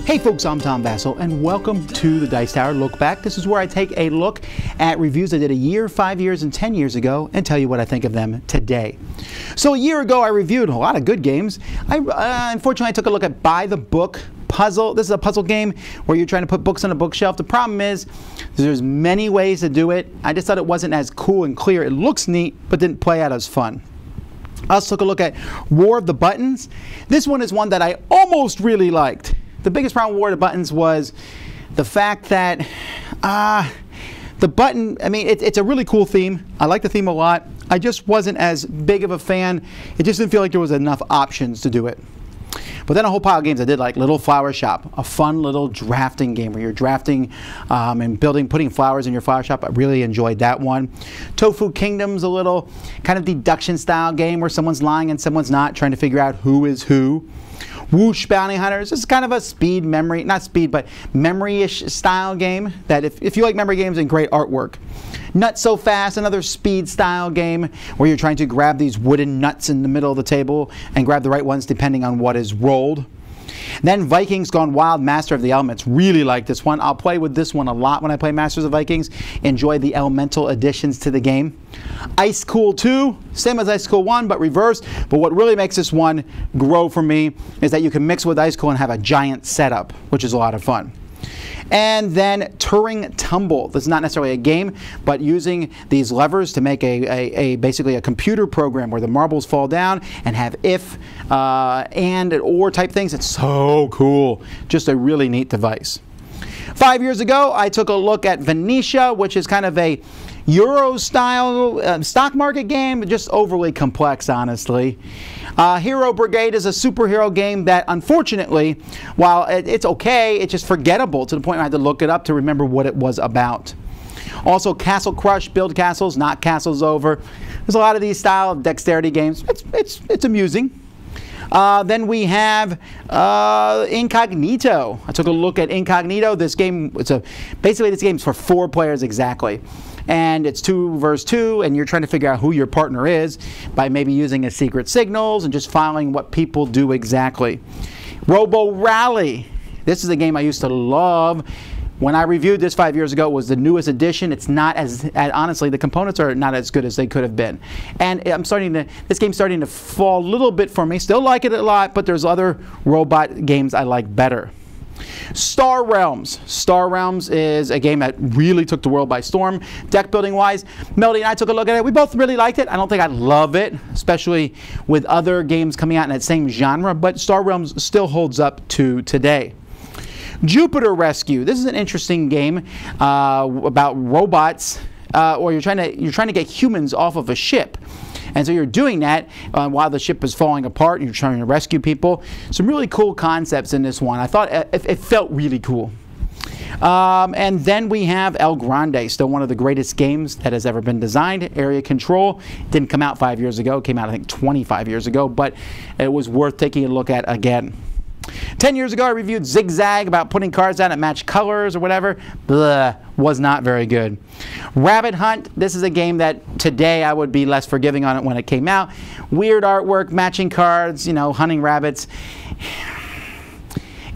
Hey folks, I'm Tom Vasel, and welcome to the Dice Tower Look Back. This is where I take a look at reviews I did a year, 5 years, and 10 years ago and tell you what I think of them today. So a year ago I reviewed a lot of good games. Unfortunately I took a look at By the Book Puzzle. This is a puzzle game where you're trying to put books on a bookshelf. The problem is there's many ways to do it. I just thought it wasn't as cool and clear. It looks neat, but didn't play out as fun. I also took a look at War of the Buttons. This one is one that I almost really liked. The biggest problem with War of the Buttons was the fact that the button, I mean, it's a really cool theme. I like the theme a lot. I just wasn't as big of a fan. It just didn't feel like there was enough options to do it. But then a whole pile of games I did, like Little Flower Shop, a fun little drafting game where you're drafting and putting flowers in your flower shop. I really enjoyed that one. Tofu Kingdom's a little kind of deduction style game where someone's lying and someone's not, trying to figure out who is who. Whoosh Bounty Hunters. This is kind of a speed memory, not speed, but memory-ish style game that if you like memory games and great artwork. Nuts So Fast, another speed style game where you're trying to grab these wooden nuts in the middle of the table and grab the right ones depending on what is rolled. Then Vikings Gone Wild, Master of the Elements. Really like this one. I'll play with this one a lot when I play Masters of Vikings. Enjoy the elemental additions to the game. Ice Cool 2, same as Ice Cool 1, but reversed. But what really makes this one grow for me is that you can mix with Ice Cool and have a giant setup, which is a lot of fun. And then Turing Tumble. This is not necessarily a game, but using these levers to make basically a computer program where the marbles fall down and have if, and, or type things. It's so cool. Just a really neat device. 5 years ago, I took a look at Venetia, which is kind of a Euro-style stock market game, just overly complex, honestly. Hero Brigade is a superhero game that, unfortunately, while it's okay, it's just forgettable to the point where I had to look it up to remember what it was about. Also, Castle Crush, build castles, knock castles over. There's a lot of these style of dexterity games. It's amusing. Then we have Incognito. I took a look at Incognito. This game, basically this game's for 4 players exactly. And it's 2 versus 2, and you're trying to figure out who your partner is by maybe using a secret signals and just following what people do exactly. Robo Rally. This is a game I used to love. When I reviewed this 5 years ago, it was the newest edition. It's not as honestly, the components are not as good as they could have been. And this game's starting to fall a little bit for me. Still like it a lot, but there's other robot games I like better. Star Realms. Star Realms is a game that really took the world by storm. Deck building wise, Melody and I took a look at it. We both really liked it. I don't think I love it, especially with other games coming out in that same genre, but Star Realms still holds up to today. Jupiter Rescue. This is an interesting game about robots, or you're trying to get humans off of a ship. And so you're doing that while the ship is falling apart and you're trying to rescue people. Some really cool concepts in this one. I thought it felt really cool. And then we have El Grande, still one of the greatest games that has ever been designed. Area Control. Didn't come out 5 years ago. It came out, I think, 25 years ago. But it was worth taking a look at again. 10 years ago, I reviewed Zigzag about putting cards down that match colors or whatever. Blah, was not very good. Rabbit Hunt, this is a game that today I would be less forgiving on it when it came out. Weird artwork, matching cards, you know, hunting rabbits.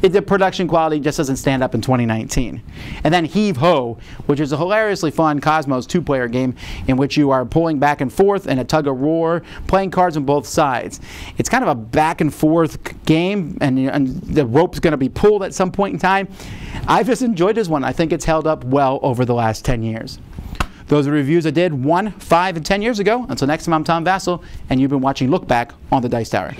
The production quality just doesn't stand up in 2019. And then Heave Ho, which is a hilariously fun Cosmos 2-player game in which you are pulling back and forth in a tug-of-war, playing cards on both sides. It's kind of a back and forth game, and the rope's going to be pulled at some point in time. I've just enjoyed this one. I think it's held up well over the last 10 years. Those are reviews I did 1, 5, and 10 years ago. Until next time, I'm Tom Vasel, and you've been watching Look Back on the Dice Tower.